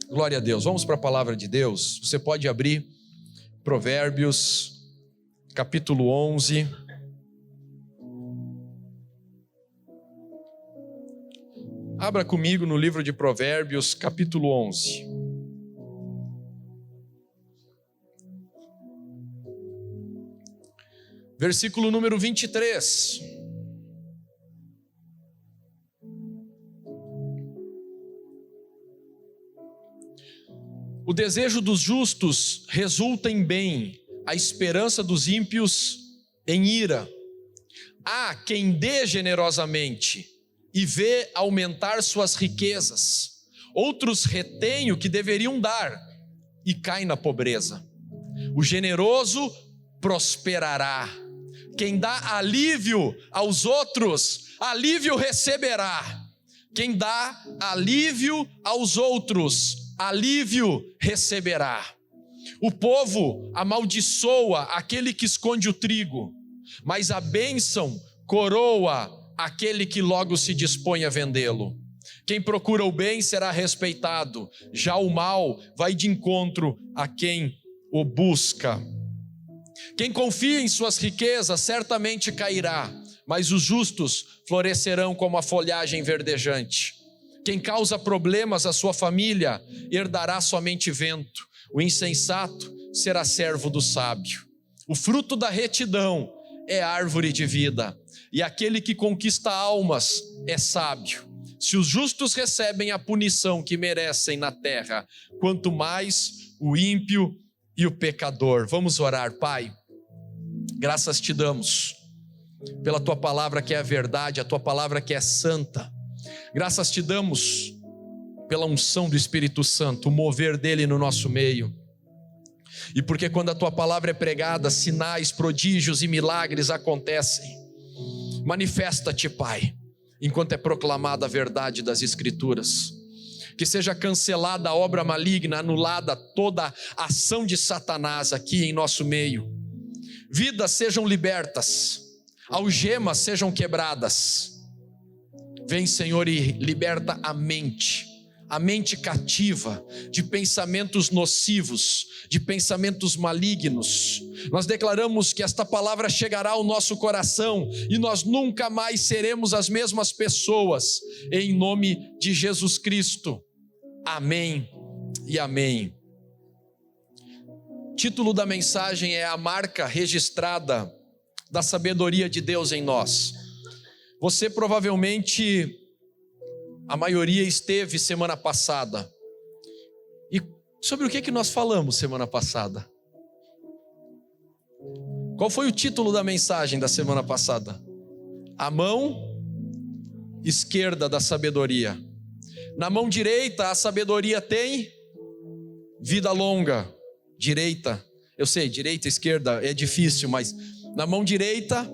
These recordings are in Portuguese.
Glória a Deus. Vamos para a palavra de Deus. Você pode abrir Provérbios, capítulo 11. Abra comigo no livro de Provérbios, capítulo 11. Versículo número 23. O desejo dos justos resulta em bem, a esperança dos ímpios em ira. Há quem dê generosamente e vê aumentar suas riquezas. Outros retêm o que deveriam dar e caem na pobreza. O generoso prosperará. Quem dá alívio aos outros, alívio receberá. Quem dá alívio aos outros, alívio receberá. O povo amaldiçoa aquele que esconde o trigo, mas a bênção coroa aquele que logo se dispõe a vendê-lo. Quem procura o bem será respeitado, já o mal vai de encontro a quem o busca. Quem confia em suas riquezas certamente cairá, mas os justos florescerão como a folhagem verdejante. Quem causa problemas à sua família herdará somente vento. O insensato será servo do sábio. O fruto da retidão é árvore de vida, e aquele que conquista almas é sábio. Se os justos recebem a punição que merecem na terra, quanto mais o ímpio e o pecador. Vamos orar. Pai, graças te damos pela tua palavra que é a verdade, a tua palavra que é santa. Graças te damos pela unção do Espírito Santo, o mover dele no nosso meio. E porque quando a tua palavra é pregada, sinais, prodígios e milagres acontecem. Manifesta-te, Pai, enquanto é proclamada a verdade das Escrituras. Que seja cancelada a obra maligna, anulada toda a ação de Satanás aqui em nosso meio. Vidas sejam libertas, algemas sejam quebradas. Vem, Senhor, e liberta a mente cativa de pensamentos nocivos, de pensamentos malignos. Nós declaramos que esta palavra chegará ao nosso coração e nós nunca mais seremos as mesmas pessoas, em nome de Jesus Cristo. Amém e amém. O título da mensagem é a marca registrada da sabedoria de Deus em nós. Você provavelmente, a maioria esteve semana passada. E sobre o que nós falamos semana passada? Qual foi o título da mensagem da semana passada? A mão esquerda da sabedoria. Na mão direita a sabedoria tem vida longa. Direita, eu sei, direita, esquerda é difícil, mas na mão direita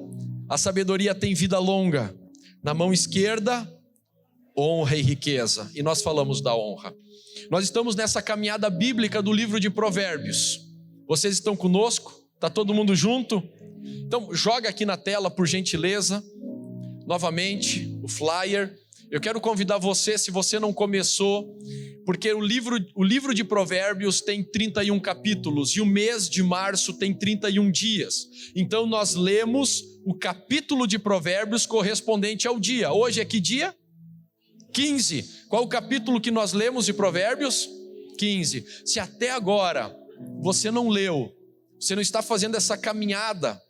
a sabedoria tem vida longa. Na mão esquerda, honra e riqueza. E nós falamos da honra. Nós estamos nessa caminhada bíblica do livro de Provérbios. Vocês estão conosco? Está todo mundo junto? Então joga aqui na tela, por gentileza, novamente o flyer. Eu quero convidar você, se você não começou, porque o livro de Provérbios tem 31 capítulos e o mês de março tem 31 dias. Então nós lemos o capítulo de Provérbios correspondente ao dia. Hoje é que dia? 15. Qual o capítulo que nós lemos de Provérbios? 15. Se até agora você não leu, você não está fazendo essa caminhada,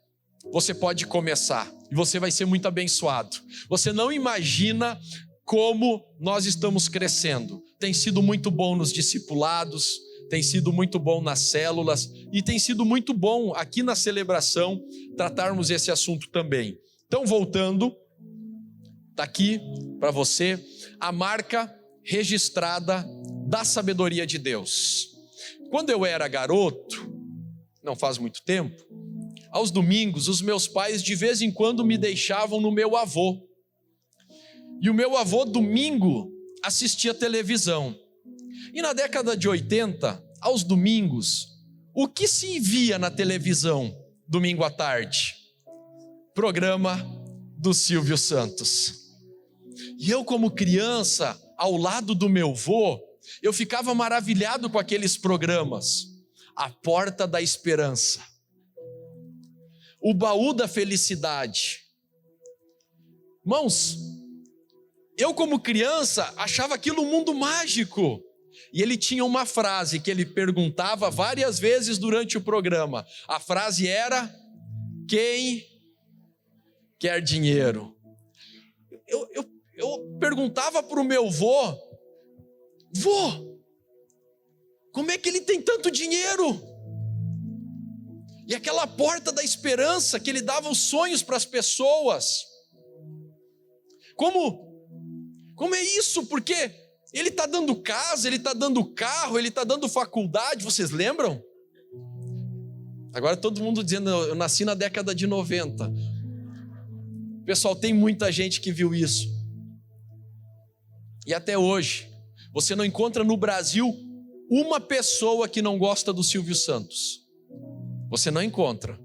você pode começar e você vai ser muito abençoado. Você não imagina como nós estamos crescendo. Tem sido muito bom nos discipulados, tem sido muito bom nas células e tem sido muito bom aqui na celebração tratarmos esse assunto também. Então, voltando, está aqui para você a marca registrada da sabedoria de Deus. Quando eu era garoto, não faz muito tempo, aos domingos os meus pais de vez em quando me deixavam no meu avô. E o meu avô domingo assistia televisão. E na década de 80, aos domingos, o que se via na televisão domingo à tarde? Programa do Silvio Santos. E eu, como criança, ao lado do meu avô, eu ficava maravilhado com aqueles programas. A Porta da Esperança, O Baú da Felicidade. Irmãos, eu como criança achava aquilo um mundo mágico. E ele tinha uma frase que ele perguntava várias vezes durante o programa. A frase era: quem quer dinheiro? Eu perguntava para o meu vô: vô, como é que ele tem tanto dinheiro? E aquela porta da esperança que ele dava os sonhos para as pessoas. Como é isso? Porque ele está dando casa, ele está dando carro, ele está dando faculdade, vocês lembram? Agora todo mundo dizendo, eu nasci na década de 90. Pessoal, tem muita gente que viu isso. E até hoje, você não encontra no Brasil uma pessoa que não gosta do Silvio Santos. Você não encontra.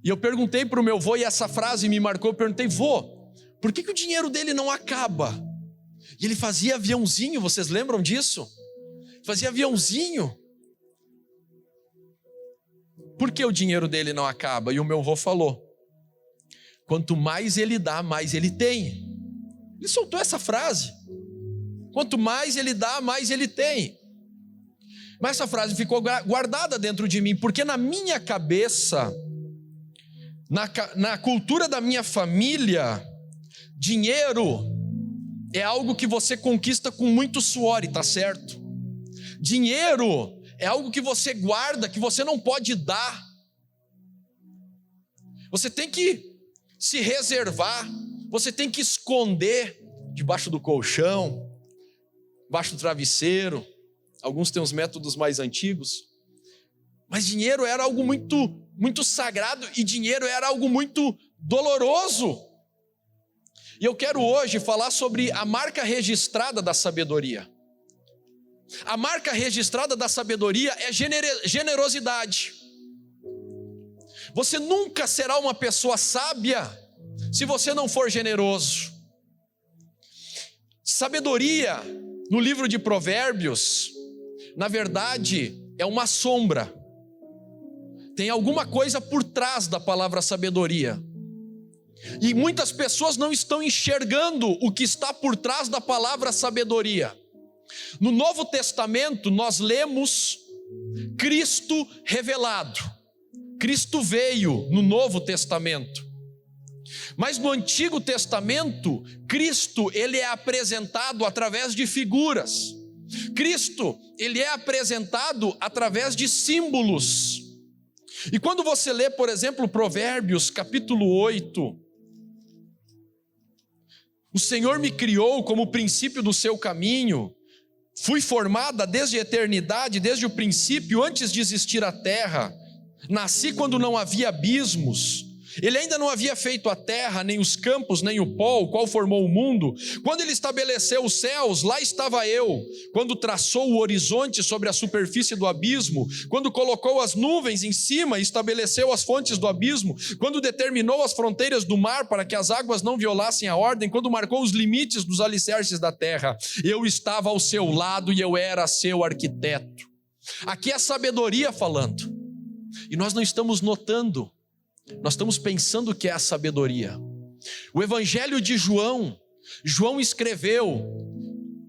E eu perguntei para o meu vô, e essa frase me marcou, eu perguntei: vô, por que o dinheiro dele não acaba? E ele fazia aviãozinho, vocês lembram disso? Fazia aviãozinho. Por que o dinheiro dele não acaba? E o meu avô falou: quanto mais ele dá, mais ele tem. Ele soltou essa frase. Quanto mais ele dá, mais ele tem. Mas essa frase ficou guardada dentro de mim, porque na minha cabeça, na cultura da minha família, dinheiro é algo que você conquista com muito suor, e tá certo. Dinheiro é algo que você guarda, que você não pode dar. Você tem que se reservar, você tem que esconder debaixo do colchão, debaixo do travesseiro. Alguns têm os métodos mais antigos. Mas dinheiro era algo muito sagrado, e dinheiro era algo muito doloroso. E eu quero hoje falar sobre a marca registrada da sabedoria. A marca registrada da sabedoria é generosidade. Você nunca será uma pessoa sábia se você não for generoso. Sabedoria, no livro de Provérbios, na verdade, é uma sombra. Tem alguma coisa por trás da palavra sabedoria. E muitas pessoas não estão enxergando o que está por trás da palavra sabedoria. No Novo Testamento, nós lemos Cristo revelado. Cristo veio no Novo Testamento. Mas no Antigo Testamento, Cristo, ele é apresentado através de figuras. Cristo, ele é apresentado através de símbolos. E quando você lê, por exemplo, Provérbios, capítulo 8, o Senhor me criou como o princípio do seu caminho, fui formada desde a eternidade, desde o princípio, antes de existir a terra, nasci quando não havia abismos. Ele ainda não havia feito a terra, nem os campos, nem o pó, o qual formou o mundo. Quando ele estabeleceu os céus, lá estava eu. Quando traçou o horizonte sobre a superfície do abismo, quando colocou as nuvens em cima e estabeleceu as fontes do abismo, quando determinou as fronteiras do mar para que as águas não violassem a ordem, quando marcou os limites dos alicerces da terra, eu estava ao seu lado e eu era seu arquiteto. Aqui é a sabedoria falando. E nós não estamos notando. Nós estamos pensando que é a sabedoria. O Evangelho de João, João escreveu: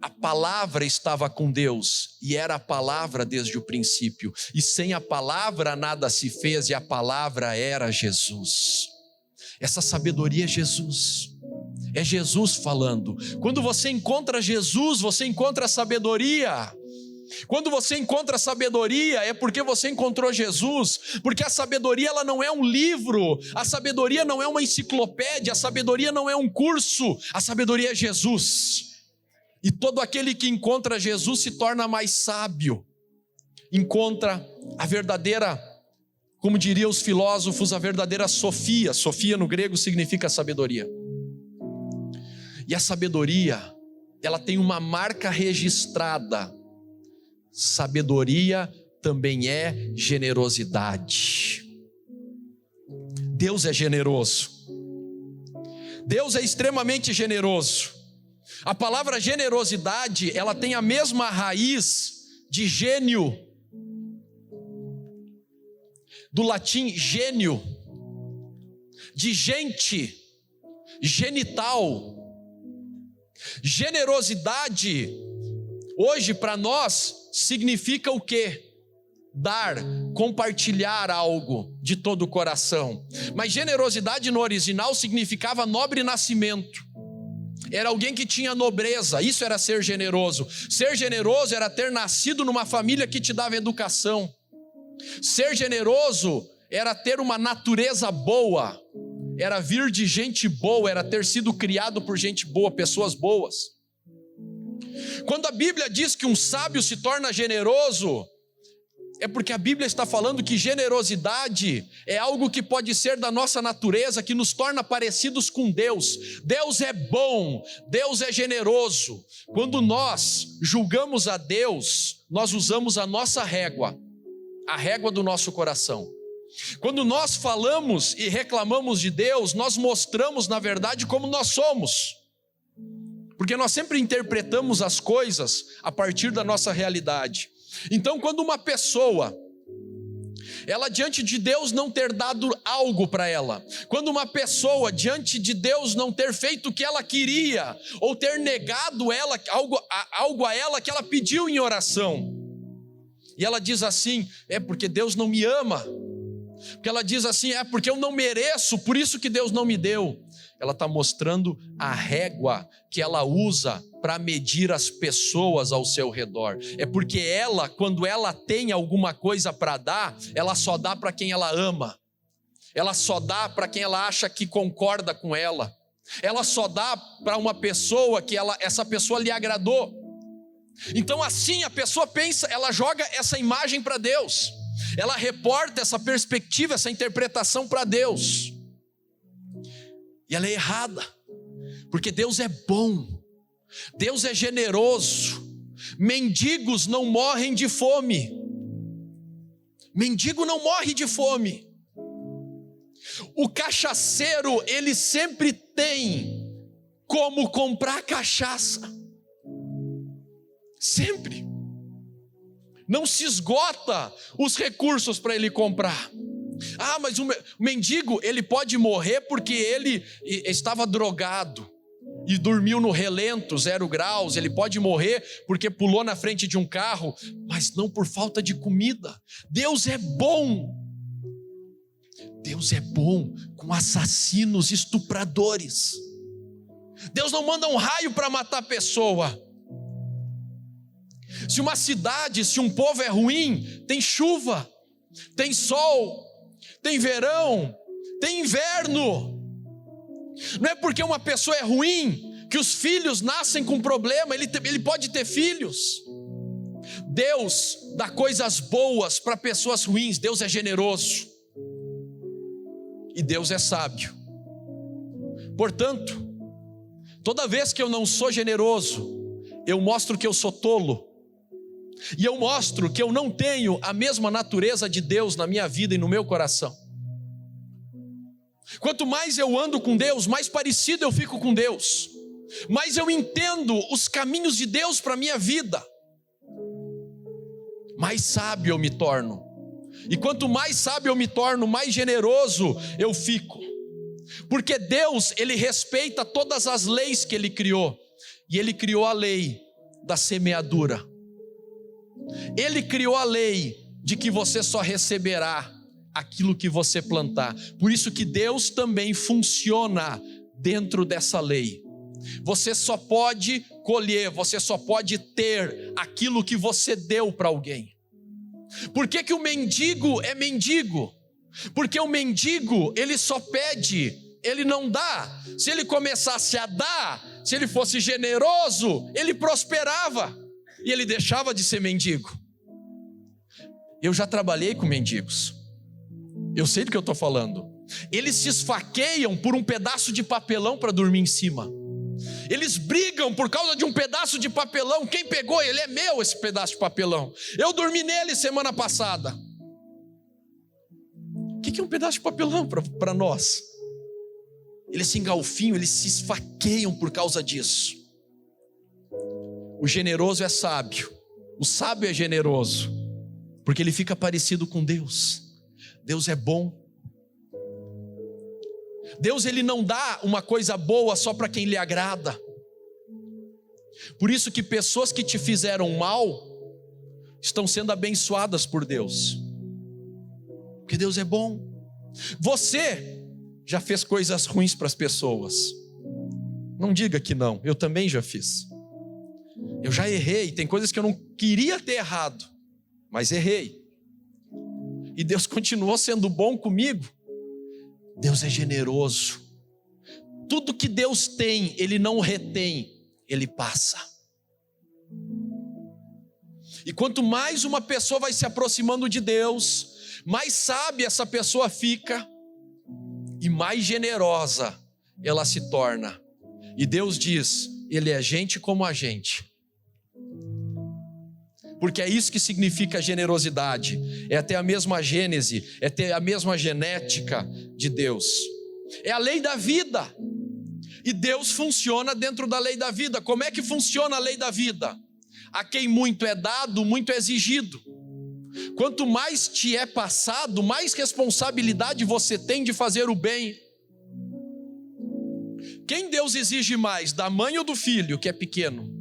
a palavra estava com Deus, e era a palavra desde o princípio, e sem a palavra nada se fez, e a palavra era Jesus. Essa sabedoria é Jesus. É Jesus falando. Quando você encontra Jesus, você encontra a sabedoria. Quando você encontra sabedoria, é porque você encontrou Jesus, porque a sabedoria ela não é um livro, a sabedoria não é uma enciclopédia, a sabedoria não é um curso, a sabedoria é Jesus. E todo aquele que encontra Jesus se torna mais sábio, encontra a verdadeira, como diriam os filósofos, a verdadeira Sofia. Sofia no grego significa sabedoria. E a sabedoria, ela tem uma marca registrada. Sabedoria também é generosidade. Deus é generoso. Deus é extremamente generoso. A palavra generosidade, ela tem a mesma raiz de gênio, do latim gênio, de gente, genital. Generosidade, hoje para nós, significa o quê? Dar, compartilhar algo de todo o coração. Mas generosidade no original significava nobre nascimento. Era alguém que tinha nobreza, isso era ser generoso. Ser generoso era ter nascido numa família que te dava educação. Ser generoso era ter uma natureza boa, era vir de gente boa, era ter sido criado por gente boa, pessoas boas. Quando a Bíblia diz que um sábio se torna generoso, é porque a Bíblia está falando que generosidade é algo que pode ser da nossa natureza, que nos torna parecidos com Deus. Deus é bom, Deus é generoso. Quando nós julgamos a Deus, nós usamos a nossa régua, a régua do nosso coração. Quando nós falamos e reclamamos de Deus, nós mostramos na verdade como nós somos. Porque nós sempre interpretamos as coisas a partir da nossa realidade. Então, quando uma pessoa, ela diante de Deus não ter dado algo para ela, quando uma pessoa diante de Deus não ter feito o que ela queria, ou ter negado ela, algo a ela que ela pediu em oração, e ela diz assim, é porque Deus não me ama, porque ela diz assim, é porque eu não mereço, por isso que Deus não me deu. Ela está mostrando a régua que ela usa para medir as pessoas ao seu redor. É porque ela, quando ela tem alguma coisa para dar, ela só dá para quem ela ama. Ela só dá para quem ela acha que concorda com ela. Ela só dá para uma pessoa que essa pessoa lhe agradou. Então assim a pessoa pensa, ela joga essa imagem para Deus. Ela reporta essa perspectiva, essa interpretação para Deus. E ela é errada, porque Deus é bom, Deus é generoso. Mendigos não morrem de fome. Mendigo não morre de fome. O cachaceiro, ele sempre tem como comprar cachaça. Sempre. Não se esgota os recursos para ele comprar. Ah, mas o mendigo, ele pode morrer porque ele estava drogado e dormiu no relento, 0 graus. Ele pode morrer porque pulou na frente de um carro, mas não por falta de comida. Deus é bom. Deus é bom com assassinos, estupradores. Deus não manda um raio para matar a pessoa. Se uma cidade, se um povo é ruim, tem chuva, tem sol, tem verão, tem inverno. Não é porque uma pessoa é ruim que os filhos nascem com problema. Ele pode ter filhos. Deus dá coisas boas para pessoas ruins. Deus é generoso e Deus é sábio. Portanto, toda vez que eu não sou generoso, eu mostro que eu sou tolo. E eu mostro que eu não tenho a mesma natureza de Deus na minha vida e no meu coração. Quanto mais eu ando com Deus, mais parecido eu fico com Deus, mais eu entendo os caminhos de Deus para a minha vida, mais sábio eu me torno. E quanto mais sábio eu me torno, mais generoso eu fico. Porque Deus, Ele respeita todas as leis que Ele criou. E Ele criou a lei da semeadura. Ele criou a lei de que você só receberá aquilo que você plantar. Por isso que Deus também funciona dentro dessa lei. Você só pode colher, você só pode ter aquilo que você deu para alguém. Por que o mendigo é mendigo? Porque o mendigo, ele só pede, ele não dá. Se ele começasse a dar, se ele fosse generoso, ele prosperava e ele deixava de ser mendigo. Eu já trabalhei com mendigos, eu sei do que eu estou falando. Eles se esfaqueiam por um pedaço de papelão para dormir em cima. Eles brigam por causa de um pedaço de papelão. Quem pegou ele? É meu esse pedaço de papelão. Eu dormi nele semana passada. O que é um pedaço de papelão para nós? Eles se engalfinham, eles se esfaqueiam por causa disso. O generoso é sábio. O sábio é generoso, porque ele fica parecido com Deus. Deus é bom. Deus, ele não dá uma coisa boa só para quem lhe agrada. Por isso que pessoas que te fizeram mal estão sendo abençoadas por Deus, porque Deus é bom. Você já fez coisas ruins para as pessoas. Não diga que não, eu também já fiz. Eu já errei, tem coisas que eu não queria ter errado, mas errei. E Deus continuou sendo bom comigo. Deus é generoso. Tudo que Deus tem, Ele não retém, Ele passa. E quanto mais uma pessoa vai se aproximando de Deus, mais sábia essa pessoa fica e mais generosa ela se torna. E Deus diz, Ele é gente como a gente. Porque é isso que significa generosidade. É ter a mesma gênese, é ter a mesma genética de Deus. É a lei da vida. E Deus funciona dentro da lei da vida. Como é que funciona a lei da vida? A quem muito é dado, muito é exigido. Quanto mais te é passado, mais responsabilidade você tem de fazer o bem. Quem Deus exige mais, da mãe ou do filho que é pequeno?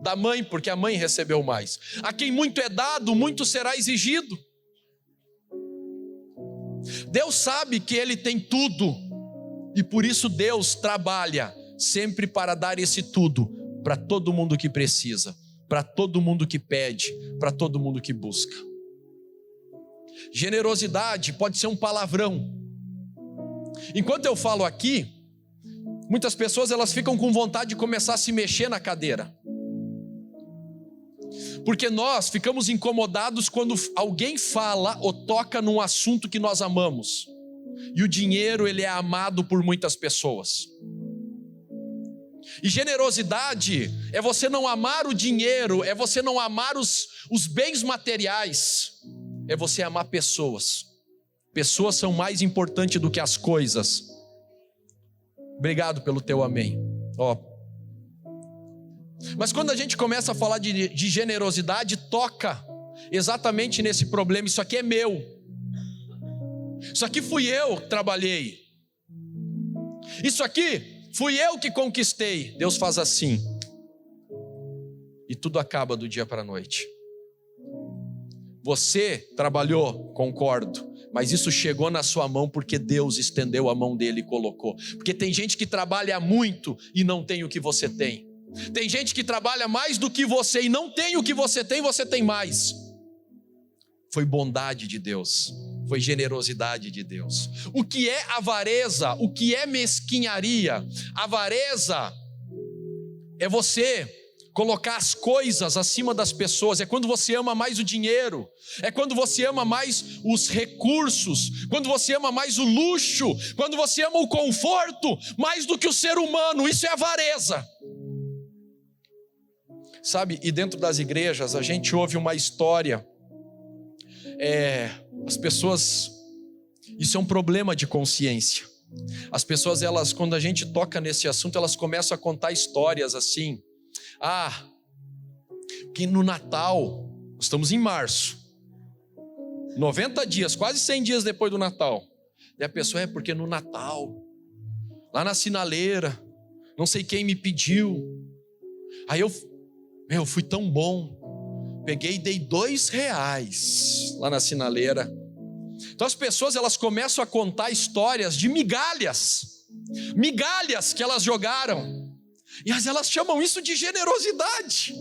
Da mãe, porque a mãe recebeu mais. A quem muito é dado, muito será exigido. Deus sabe que Ele tem tudo, e por isso Deus trabalha sempre para dar esse tudo para todo mundo que precisa, para todo mundo que pede, para todo mundo que busca. Generosidade pode ser um palavrão. Enquanto eu falo aqui, muitas pessoas elas ficam com vontade de começar a se mexer na cadeira. Porque nós ficamos incomodados quando alguém fala ou toca num assunto que nós amamos. E o dinheiro, ele é amado por muitas pessoas. E generosidade é você não amar o dinheiro, é você não amar os bens materiais, é você amar pessoas. Pessoas são mais importantes do que as coisas. Obrigado pelo teu amém. Mas quando a gente começa a falar de generosidade, toca exatamente nesse problema. Isso aqui é meu. Isso aqui fui eu que trabalhei. Isso aqui fui eu que conquistei. Deus faz assim. E tudo acaba do dia para a noite. Você trabalhou, concordo. Mas isso chegou na sua mão porque Deus estendeu a mão dele e colocou. Porque tem gente que trabalha muito e não tem o que você tem. Tem gente que trabalha mais do que você e não tem o que você tem mais. Foi bondade de Deus, foi generosidade de Deus. O que é avareza? O que é mesquinharia? Avareza é você colocar as coisas acima das pessoas, é quando você ama mais o dinheiro, é quando você ama mais os recursos, quando você ama mais o luxo, quando você ama o conforto mais do que o ser humano. Isso é avareza. Sabe, e dentro das igrejas a gente ouve uma história, as pessoas, isso é um problema de consciência. As pessoas, elas, quando a gente toca nesse assunto, elas começam a contar histórias assim, que no Natal, estamos em março, 90 dias, quase 100 dias depois do Natal, e a pessoa, porque no Natal, lá na sinaleira, não sei quem me pediu, aí eu fui tão bom, peguei e dei R$2 lá na sinaleira. Então as pessoas, elas começam a contar histórias de migalhas que elas jogaram, e elas chamam isso de generosidade,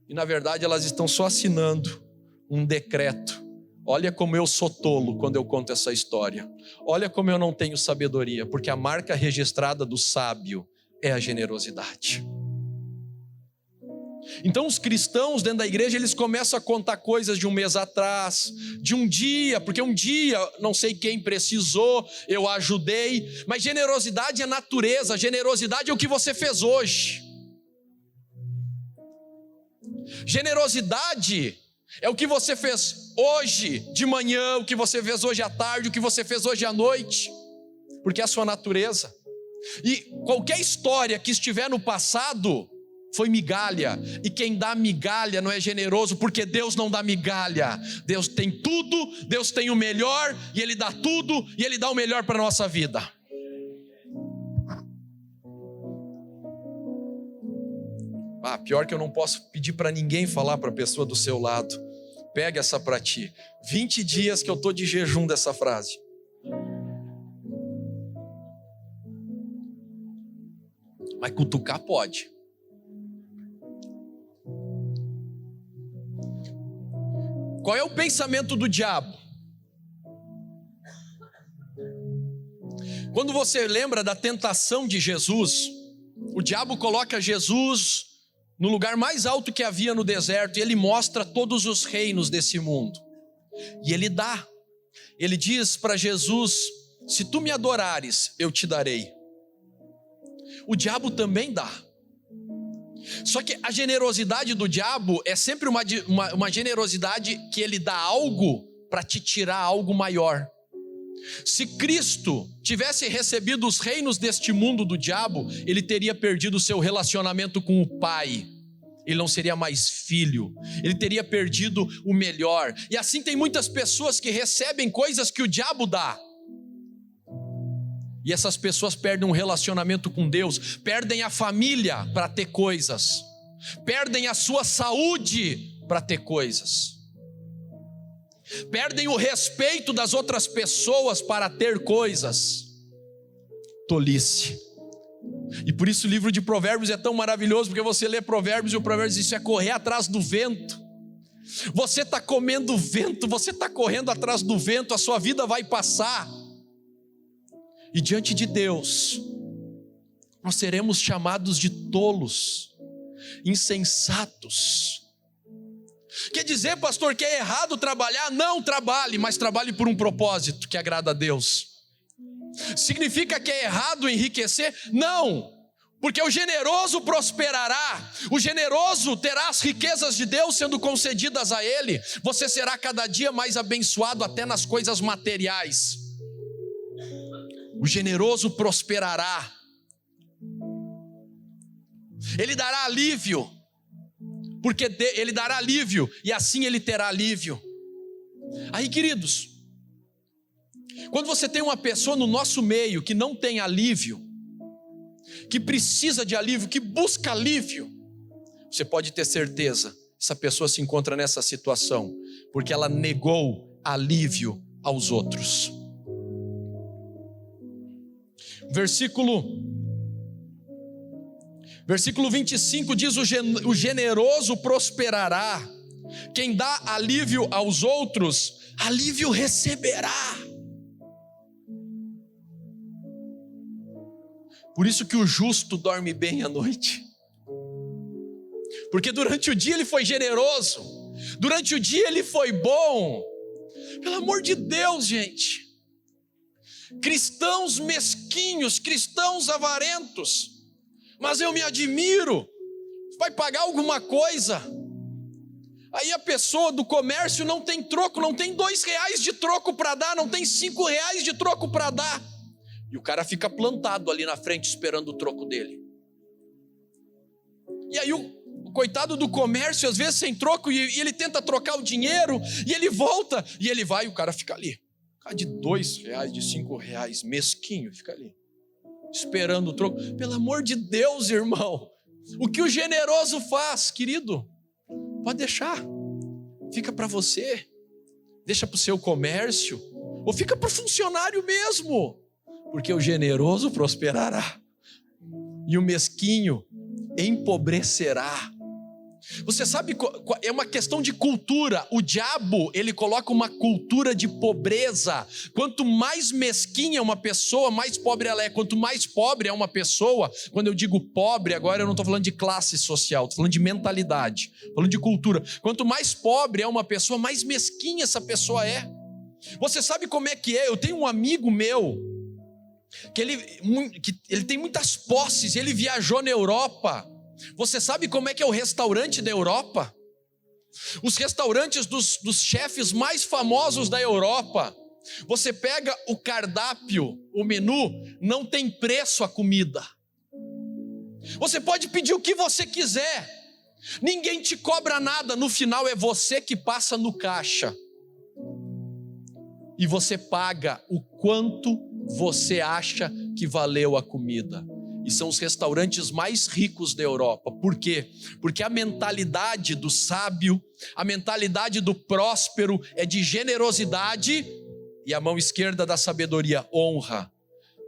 e na verdade elas estão só assinando um decreto. Olha como eu sou tolo quando eu conto essa história, olha como eu não tenho sabedoria, porque a marca registrada do sábio é a generosidade. Então os cristãos dentro da igreja, eles começam a contar coisas de um mês atrás, de um dia, porque um dia não sei quem precisou, eu ajudei. Mas generosidade é natureza, generosidade é o que você fez hoje. Generosidade é o que você fez hoje de manhã, o que você fez hoje à tarde, o que você fez hoje à noite, porque é a sua natureza. E qualquer história que estiver no passado foi migalha. E quem dá migalha não é generoso, porque Deus não dá migalha. Deus tem tudo, Deus tem o melhor, e Ele dá tudo, e Ele dá o melhor para a nossa vida. Pior que eu não posso pedir para ninguém falar para a pessoa do seu lado. Pega essa para ti. 20 dias que eu estou de jejum dessa frase. Mas cutucar pode. Qual é o pensamento do diabo? Quando você lembra da tentação de Jesus, o diabo coloca Jesus no lugar mais alto que havia no deserto, e ele mostra todos os reinos desse mundo. E ele dá. Ele diz para Jesus: se tu me adorares, eu te darei. O diabo também dá. Só que a generosidade do diabo é sempre uma generosidade que ele dá algo para te tirar algo maior. Se Cristo tivesse recebido os reinos deste mundo do diabo, ele teria perdido o seu relacionamento com o Pai. Ele não seria mais filho. Ele teria perdido o melhor. E assim tem muitas pessoas que recebem coisas que o diabo dá. E essas pessoas perdem um relacionamento com Deus, perdem a família para ter coisas, perdem a sua saúde para ter coisas, perdem o respeito das outras pessoas para ter coisas. Tolice. E por isso o livro de Provérbios é tão maravilhoso, porque você lê Provérbios e o Provérbios diz: isso é correr atrás do vento. Você está comendo vento, você está correndo atrás do vento, a sua vida vai passar. E diante de Deus, nós seremos chamados de tolos, insensatos. Quer dizer, pastor, que é errado trabalhar? Não trabalhe, mas trabalhe por um propósito que agrada a Deus. Significa que é errado enriquecer? Não, porque o generoso prosperará, o generoso terá as riquezas de Deus sendo concedidas a ele. Você será cada dia mais abençoado até nas coisas materiais. O generoso prosperará. Ele dará alívio, porque ele dará alívio, e assim ele terá alívio. Aí, queridos, quando você tem uma pessoa no nosso meio que não tem alívio, que precisa de alívio, que busca alívio, você pode ter certeza, essa pessoa se encontra nessa situação, porque ela negou alívio aos outros. Versículo 25 diz: o generoso prosperará, quem dá alívio aos outros, alívio receberá. Por isso que o justo dorme bem à noite, porque durante o dia ele foi generoso, durante o dia ele foi bom. Pelo amor de Deus, gente, cristãos mesquinhos, cristãos avarentos, mas eu me admiro, vai pagar alguma coisa, aí a pessoa do comércio não tem troco, não tem R$2 de troco para dar, não tem R$5 de troco para dar, e o cara fica plantado ali na frente esperando o troco dele. E aí o coitado do comércio, às vezes sem troco, e ele tenta trocar o dinheiro, e ele volta, e ele vai, e o cara fica ali, de R$2, de R$5, mesquinho, fica ali, esperando o troco. Pelo amor de Deus, irmão, o que o generoso faz, querido, pode deixar, fica para você, deixa para o seu comércio, ou fica para o funcionário mesmo, porque o generoso prosperará, e o mesquinho empobrecerá. Você sabe, é uma questão de cultura. O diabo, ele coloca uma cultura de pobreza. Quanto mais mesquinha uma pessoa, mais pobre ela é. Quanto mais pobre é uma pessoa, quando eu digo pobre, agora eu não estou falando de classe social, estou falando de mentalidade, falando de cultura. Quanto mais pobre é uma pessoa, mais mesquinha essa pessoa é. Você sabe como é que é? Eu tenho um amigo meu, que ele tem muitas posses, ele viajou na Europa. Você sabe como é que é o restaurante da Europa? Os restaurantes dos chefes mais famosos da Europa, você pega o cardápio, o menu, não tem preço a comida. Você pode pedir o que você quiser. Ninguém te cobra nada. No final é você que passa no caixa. E você paga o quanto você acha que valeu a comida. E são os restaurantes mais ricos da Europa. Por quê? Porque a mentalidade do sábio, a mentalidade do próspero é de generosidade, e a mão esquerda da sabedoria, honra.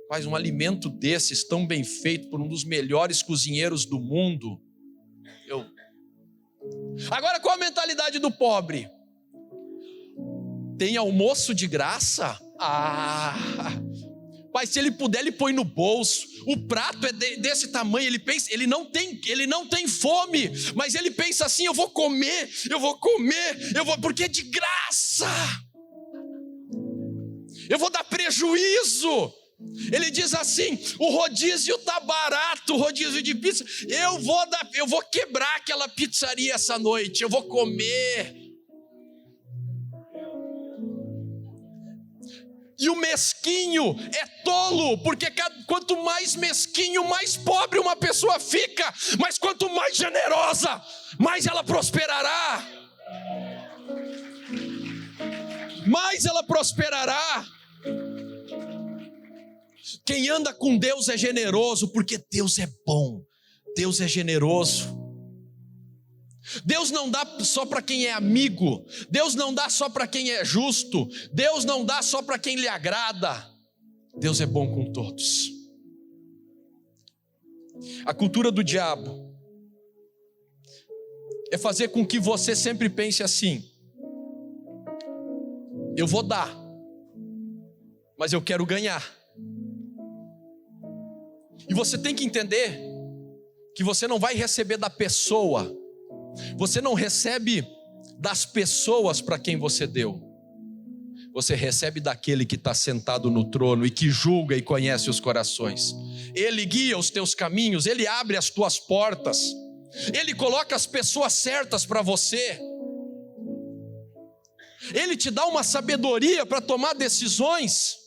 Mas um alimento desses, tão bem feito por um dos melhores cozinheiros do mundo. Agora, qual a mentalidade do pobre? Tem almoço de graça? Pai, se ele puder, ele põe no bolso. O prato é desse tamanho. Ele pensa, ele não tem fome, mas ele pensa assim: eu vou comer, porque é de graça. Eu vou dar prejuízo. Ele diz assim: o rodízio tá barato, o rodízio de pizza. Eu vou quebrar aquela pizzaria essa noite. Eu vou comer. E o mesquinho é tolo, porque quanto mais mesquinho, mais pobre uma pessoa fica. Mas quanto mais generosa, mais ela prosperará. Mais ela prosperará. Quem anda com Deus é generoso, porque Deus é bom, Deus é generoso. Deus não dá só para quem é amigo, Deus não dá só para quem é justo, Deus não dá só para quem lhe agrada. Deus é bom com todos. A cultura do diabo é fazer com que você sempre pense assim: eu vou dar, mas eu quero ganhar. E você tem que entender que você não vai receber da pessoa, você não recebe das pessoas para quem você deu, você recebe daquele que está sentado no trono e que julga e conhece os corações. Ele guia os teus caminhos, Ele abre as tuas portas, Ele coloca as pessoas certas para você, Ele te dá uma sabedoria para tomar decisões.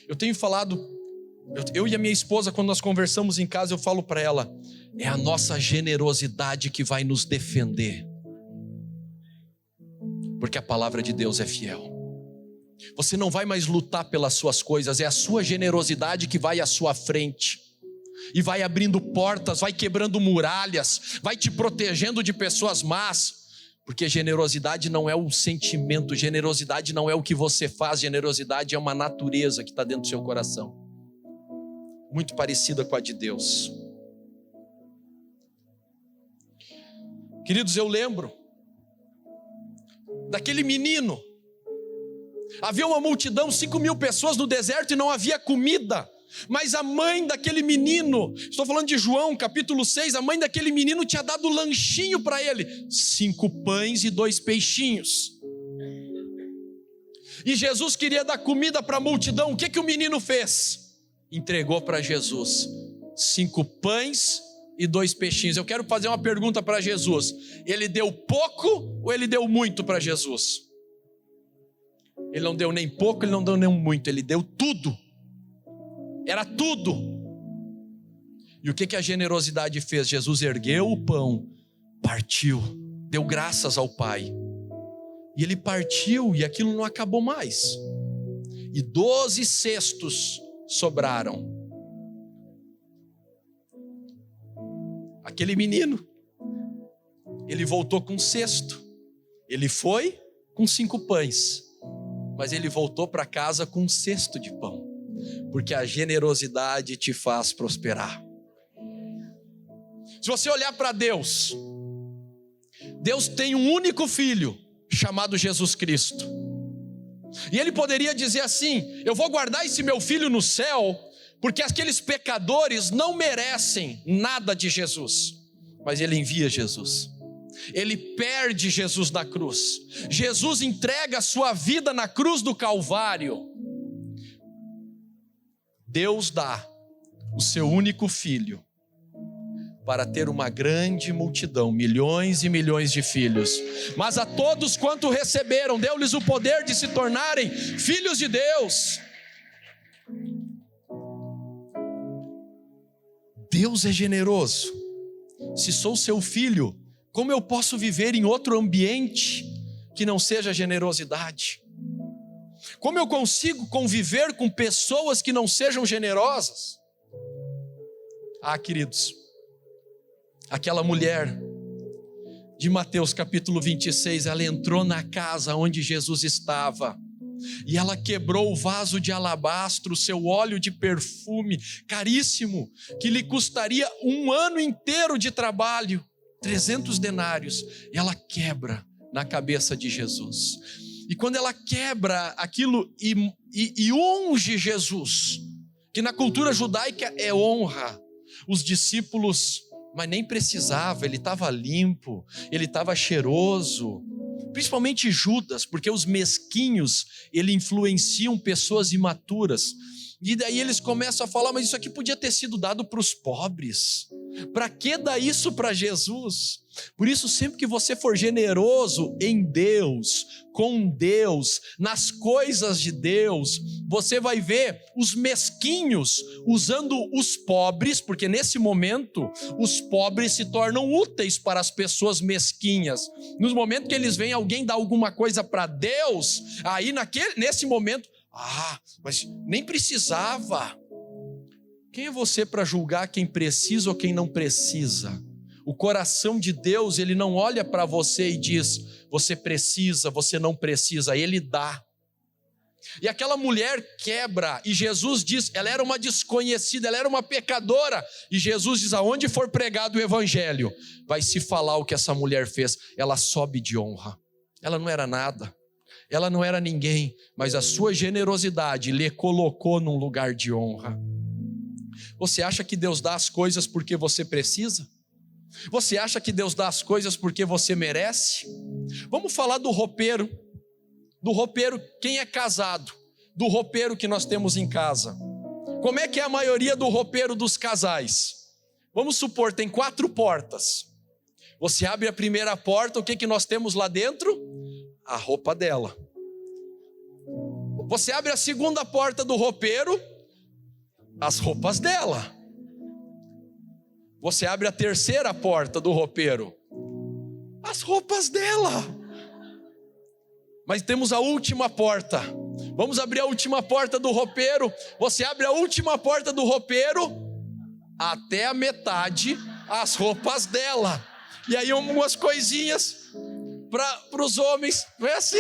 Eu tenho falado, eu e a minha esposa, quando nós conversamos em casa, eu falo para ela: é a nossa generosidade que vai nos defender, porque a palavra de Deus é fiel. Você não vai mais lutar pelas suas coisas, é a sua generosidade que vai à sua frente, e vai abrindo portas, vai quebrando muralhas, vai te protegendo de pessoas más. Porque generosidade não é um sentimento, generosidade não é o que você faz, generosidade é uma natureza que está dentro do seu coração, muito parecida com a de Deus. Queridos, eu lembro daquele menino. Havia uma multidão, 5.000 pessoas no deserto, e não havia comida. Mas a mãe daquele menino, estou falando de João capítulo 6, a mãe daquele menino tinha dado lanchinho para ele, 5 pães e 2 peixinhos. E Jesus queria dar comida para a multidão. O que o menino fez? Entregou para Jesus 5 pães e 2 peixinhos. Eu quero fazer uma pergunta para Jesus: ele deu pouco ou ele deu muito para Jesus? Ele não deu nem pouco, ele não deu nem muito, ele deu tudo. Era tudo. E o que a generosidade fez? Jesus ergueu o pão, partiu, deu graças ao Pai, e ele partiu, e aquilo não acabou mais, e 12 cestos sobraram. Aquele menino, ele voltou com um cesto. Ele foi com 5 pães, mas ele voltou para casa com um cesto de pão. Porque a generosidade te faz prosperar. Se você olhar para Deus, Deus tem um único filho chamado Jesus Cristo. E Ele poderia dizer assim: eu vou guardar esse meu filho no céu, porque aqueles pecadores não merecem nada de Jesus. Mas Ele envia Jesus. Ele perde Jesus na cruz. Jesus entrega a sua vida na cruz do Calvário. Deus dá o seu único filho para ter uma grande multidão, milhões e milhões de filhos. Mas a todos quanto receberam, deu-lhes o poder de se tornarem filhos de Deus. Deus é generoso. Se sou seu filho, como eu posso viver em outro ambiente que não seja generosidade? Como eu consigo conviver com pessoas que não sejam generosas? Ah, queridos, aquela mulher de Mateus capítulo 26, ela entrou na casa onde Jesus estava, e ela quebrou o vaso de alabastro, seu óleo de perfume caríssimo, que lhe custaria um ano inteiro de trabalho, 300 denários, e ela quebra na cabeça de Jesus. E quando ela quebra aquilo e unge Jesus, que na cultura judaica é honra, os discípulos, mas nem precisava, ele estava limpo, ele estava cheiroso, principalmente Judas, porque os mesquinhos, ele influenciam pessoas imaturas, e daí eles começam a falar, mas isso aqui podia ter sido dado para os pobres, para que dar isso para Jesus? Por isso, sempre que você for generoso em Deus, com Deus, nas coisas de Deus, você vai ver os mesquinhos usando os pobres, porque nesse momento os pobres se tornam úteis para as pessoas mesquinhas. No momento que eles veem alguém dar alguma coisa para Deus, aí nesse momento, mas nem precisava. Quem é você para julgar quem precisa ou quem não precisa? O coração de Deus, ele não olha para você e diz, você precisa, você não precisa, ele dá. E aquela mulher quebra, e Jesus diz, ela era uma desconhecida, ela era uma pecadora, e Jesus diz, aonde for pregado o evangelho, vai se falar o que essa mulher fez. Ela sobe de honra, ela não era nada, ela não era ninguém, mas a sua generosidade lhe colocou num lugar de honra. Você acha que Deus dá as coisas porque você precisa? Você acha que Deus dá as coisas porque você merece? Vamos falar do roupeiro. Do roupeiro, quem é casado? Do roupeiro que nós temos em casa. Como é que é a maioria do roupeiro dos casais? Vamos supor, tem 4 portas. Você abre a primeira porta, o que nós temos lá dentro? A roupa dela. Você abre a segunda porta do roupeiro, as roupas dela. Você abre a terceira porta do roupeiro, as roupas dela. Mas temos a última porta. Vamos abrir a última porta do roupeiro. Você abre a última porta do roupeiro, até a metade, as roupas dela. E aí algumas coisinhas para os homens. Não é assim?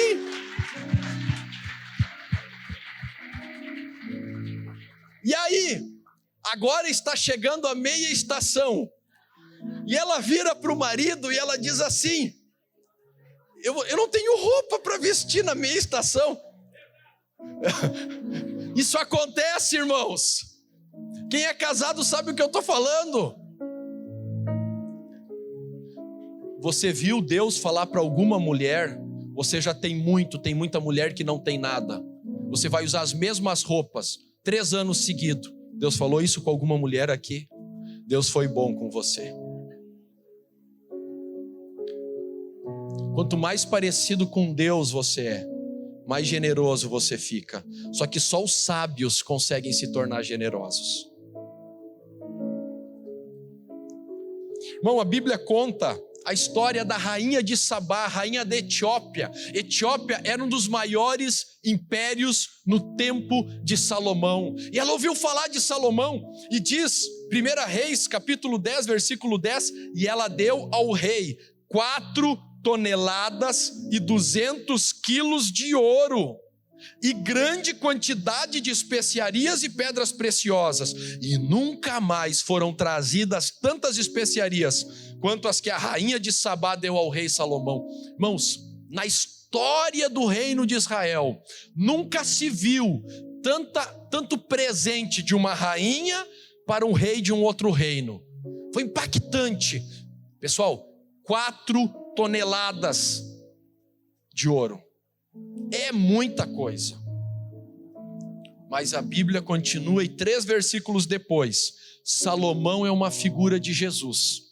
E aí, agora está chegando a meia estação, e ela vira para o marido e ela diz assim, eu não tenho roupa para vestir na meia estação. Isso acontece, irmãos. Quem é casado sabe o que eu estou falando. Você viu Deus falar para alguma mulher, você já tem muita mulher que não tem nada, você vai usar as mesmas roupas 3 anos seguidos. Deus falou isso com alguma mulher aqui? Deus foi bom com você. Quanto mais parecido com Deus você é, mais generoso você fica. Só que só os sábios conseguem se tornar generosos. Irmão, a Bíblia conta a história da rainha de Sabá, rainha da Etiópia. Etiópia era um dos maiores impérios no tempo de Salomão. E ela ouviu falar de Salomão e diz, 1 Reis, capítulo 10, versículo 10, e ela deu ao rei 4 toneladas e 200 quilos de ouro, e grande quantidade de especiarias e pedras preciosas, e nunca mais foram trazidas tantas especiarias quanto as que a rainha de Sabá deu ao rei Salomão. Irmãos, na história do reino de Israel, nunca se viu tanto presente de uma rainha para um rei de um outro reino. Foi impactante. Pessoal, 4 toneladas de ouro. É muita coisa. Mas a Bíblia continua e 3 versículos depois, Salomão é uma figura de Jesus.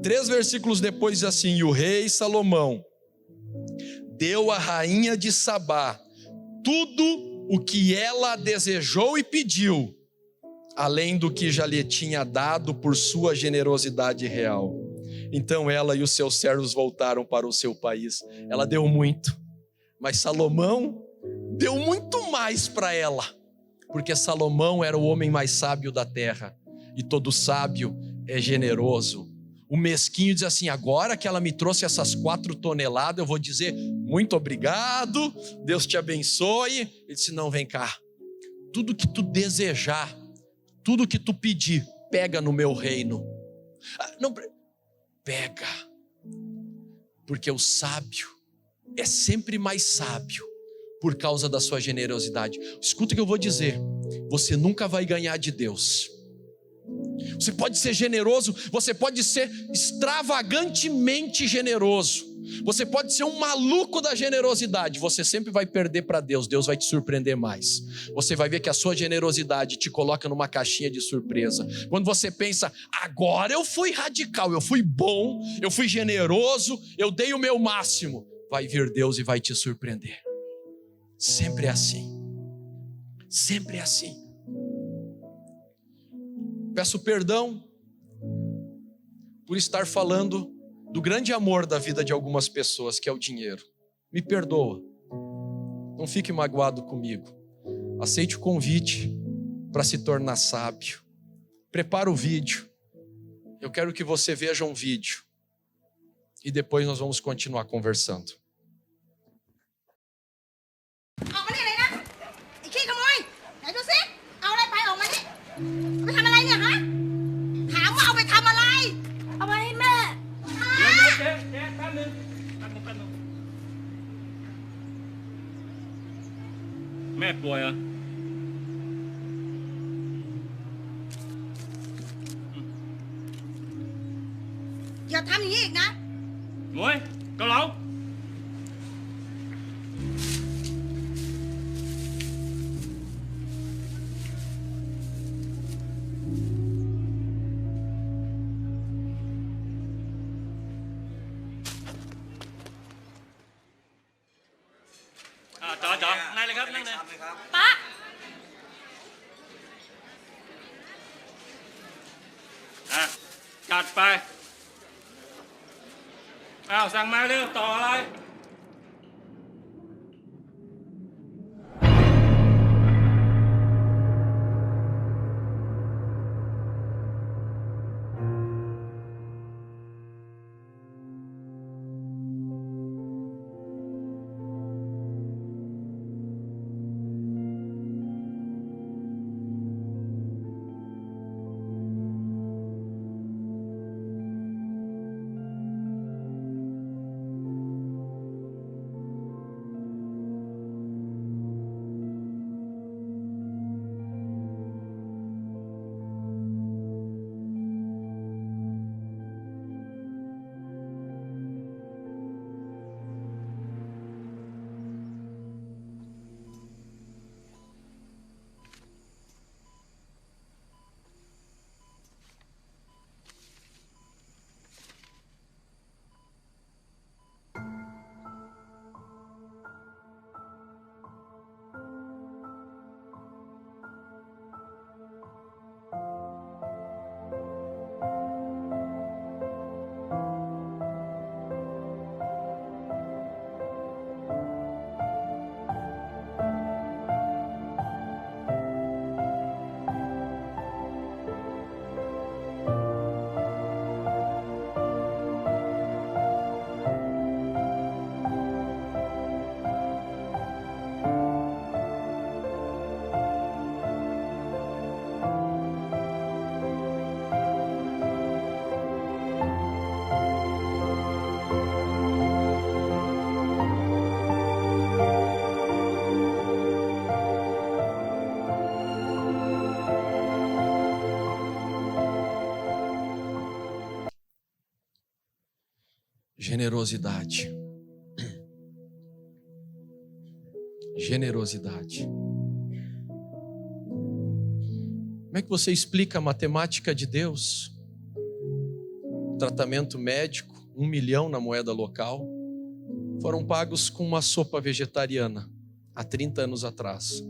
3 versículos depois diz assim, e o rei Salomão deu à rainha de Sabá tudo o que ela desejou e pediu, além do que já lhe tinha dado por sua generosidade real. Então ela e os seus servos voltaram para o seu país. Ela deu muito, mas Salomão deu muito mais para ela, porque Salomão era o homem mais sábio da terra, e todo sábio é generoso. O mesquinho diz assim: agora que ela me trouxe essas 4 toneladas, eu vou dizer muito obrigado, Deus te abençoe. Ele disse: não, vem cá, tudo que tu desejar, tudo que tu pedir, pega no meu reino. Não, pega, porque o sábio é sempre mais sábio por causa da sua generosidade. Escuta o que eu vou dizer: você nunca vai ganhar de Deus. Você pode ser generoso, você pode ser extravagantemente generoso, você pode ser um maluco da generosidade, você sempre vai perder para Deus. Deus vai te surpreender mais. Você vai ver que a sua generosidade te coloca numa caixinha de surpresa. Quando você pensa: agora eu fui radical, eu fui bom, eu fui generoso, eu dei o meu máximo, vai vir Deus e vai te surpreender. Sempre é assim, sempre é assim. Peço perdão por estar falando do grande amor da vida de algumas pessoas, que é o dinheiro. Me perdoa, não fique magoado comigo. Aceite o convite para se tornar sábio. Prepara o vídeo. Eu quero que você veja um vídeo e depois nós vamos continuar conversando. Mẹป่วยเหรออย่าทำอย่างนี้อีกนะหมวยเกาเหลาจ๋อนั่งเลยครับนั่งเลยป๊าจัดไปสั่งมาเร็วต่ออะไรGenerosidade. Generosidade. Como é que você explica a matemática de Deus? Tratamento médico, 1 milhão na moeda local, foram pagos com uma sopa vegetariana há 30 anos atrás.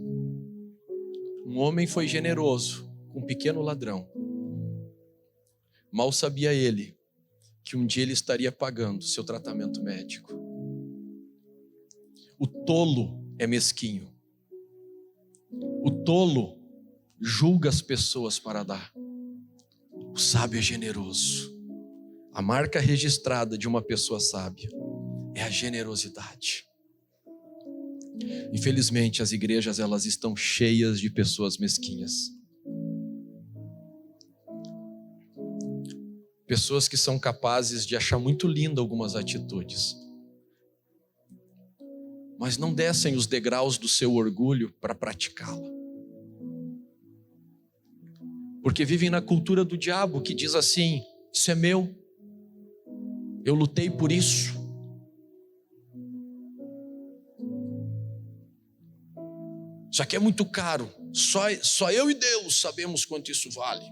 Um homem foi generoso com um pequeno ladrão. Mal sabia ele que um dia ele estaria pagando seu tratamento médico. O tolo é mesquinho. O tolo julga as pessoas para dar. O sábio é generoso. A marca registrada de uma pessoa sábia é a generosidade. Infelizmente, as igrejas elas estão cheias de pessoas mesquinhas. Pessoas que são capazes de achar muito linda algumas atitudes, mas não descem os degraus do seu orgulho para praticá-la. Porque vivem na cultura do diabo, que diz assim: isso é meu, eu lutei por isso. Isso aqui é muito caro, só eu e Deus sabemos quanto isso vale.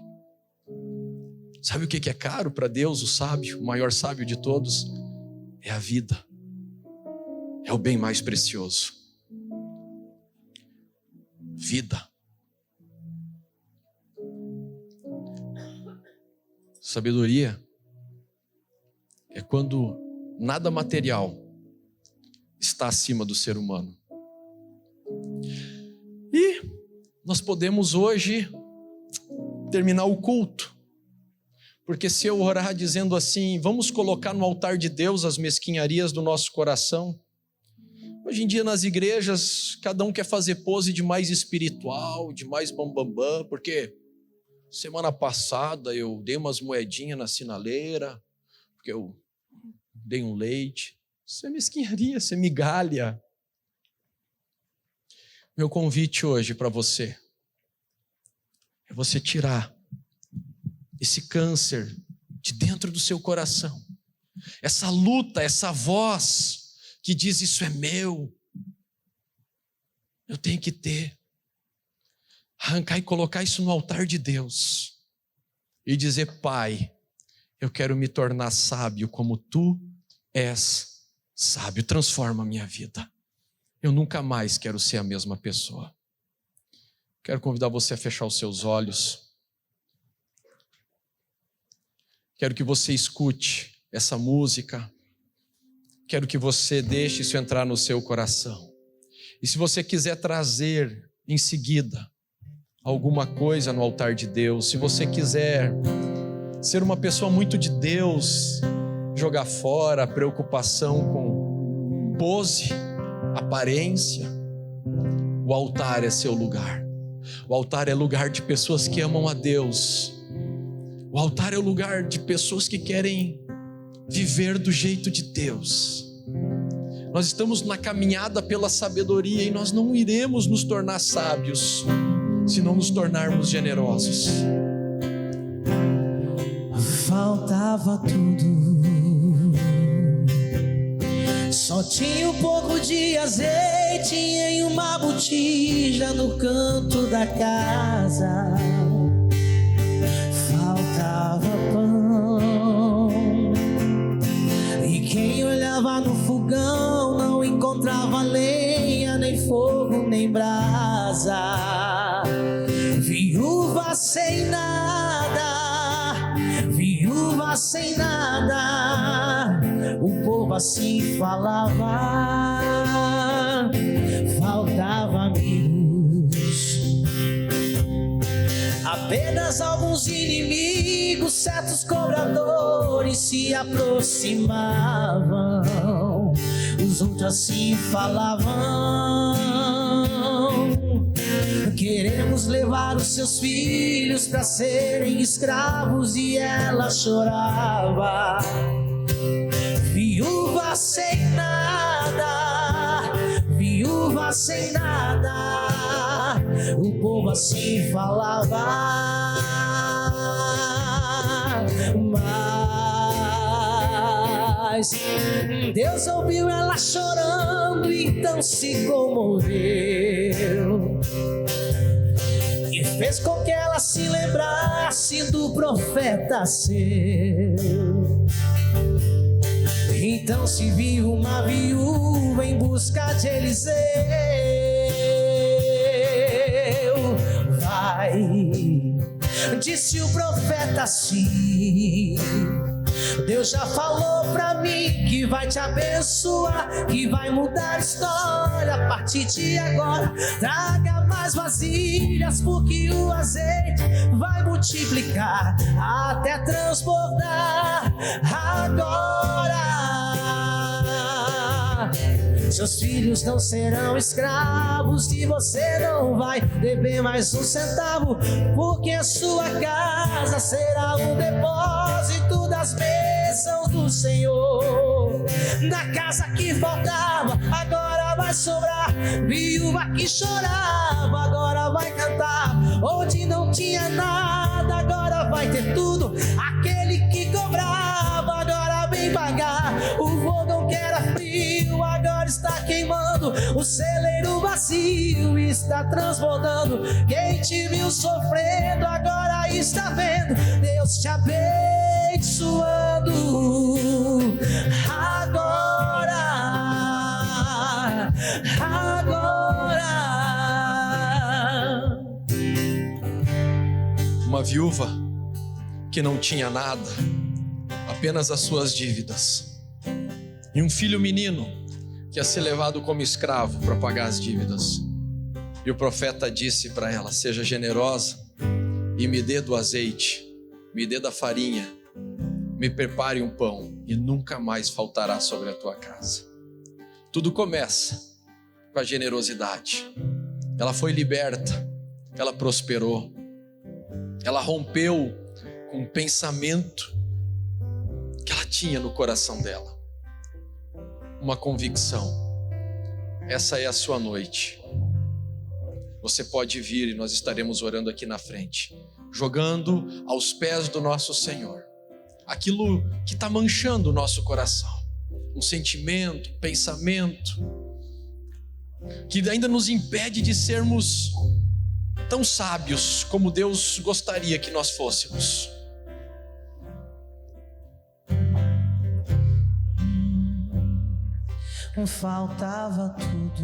Sabe o que é caro para Deus, o sábio, o maior sábio de todos? É a vida. É o bem mais precioso. Vida. Sabedoria é quando nada material está acima do ser humano. E nós podemos hoje terminar o culto, porque se eu orar dizendo assim: vamos colocar no altar de Deus as mesquinharias do nosso coração. Hoje em dia nas igrejas, cada um quer fazer pose de mais espiritual, de mais bambambam, porque semana passada eu dei umas moedinhas na sinaleira, porque eu dei um leite. Isso é mesquinharia, isso é migalha. Meu convite hoje para você é você tirar esse câncer de dentro do seu coração, essa luta, essa voz que diz: isso é meu, eu tenho que ter. Arrancar e colocar isso no altar de Deus e dizer: Pai, eu quero me tornar sábio como Tu és sábio, transforma a minha vida. Eu nunca mais quero ser a mesma pessoa. Quero convidar você a fechar os seus olhos. Quero que você escute essa música. Quero que você deixe isso entrar no seu coração. E se você quiser trazer em seguida alguma coisa no altar de Deus, se você quiser ser uma pessoa muito de Deus, jogar fora a preocupação com pose, aparência, o altar é seu lugar. O altar é lugar de pessoas que amam a Deus. O altar é o lugar de pessoas que querem viver do jeito de Deus. Nós estamos na caminhada pela sabedoria e nós não iremos nos tornar sábios se não nos tornarmos generosos. Faltava tudo, só tinha um pouco de azeite em uma botija no canto da casa. Faltava pão, e quem olhava no fogão não encontrava lenha, nem fogo, nem brasa. Viúva sem nada, viúva sem nada, o povo assim falava. Faltava amigos, apenas alguns inimigos, certos cobradores se aproximavam. Os outros assim falavam: queremos levar os seus filhos para serem escravos. E ela chorava. Viúva sem nada, viúva sem nada, o povo assim falava. Mas Deus ouviu ela chorando, então se comoveu e fez com que ela se lembrasse do profeta seu. Então se viu uma viúva em busca de Eliseu. Vai, Disse o profeta assim: Deus já falou pra mim que vai te abençoar, que vai mudar a história. A partir de agora, traga mais vasilhas, porque o azeite vai multiplicar até transbordar agora. Seus filhos não serão escravos e você não vai dever mais um centavo, porque a sua casa será um depósito das bênçãos do Senhor. Na casa que faltava, agora vai sobrar. Viúva que chorava, agora vai cantar. Onde não tinha nada, agora vai ter tudo. Aquele que cobrava, agora vem pagar. O fogão que era frio, agora está queimando. O celeiro vazio está transbordando. Quem te viu sofrendo, agora está vendo Deus te abençoando agora. Uma viúva que não tinha nada, apenas as suas dívidas, e um filho menino que ia ser levado como escravo para pagar as dívidas. E o profeta disse para ela: seja generosa e me dê do azeite, me dê da farinha, me prepare um pão e nunca mais faltará sobre a tua casa. Tudo começa com a generosidade. Ela foi liberta, ela prosperou, ela rompeu com um pensamento que ela tinha no coração dela, uma convicção. Essa é a sua noite. Você pode vir e nós estaremos orando aqui na frente, jogando aos pés do nosso Senhor aquilo que está manchando o nosso coração, um sentimento, um pensamento que ainda nos impede de sermos tão sábios como Deus gostaria que nós fôssemos. Faltava tudo,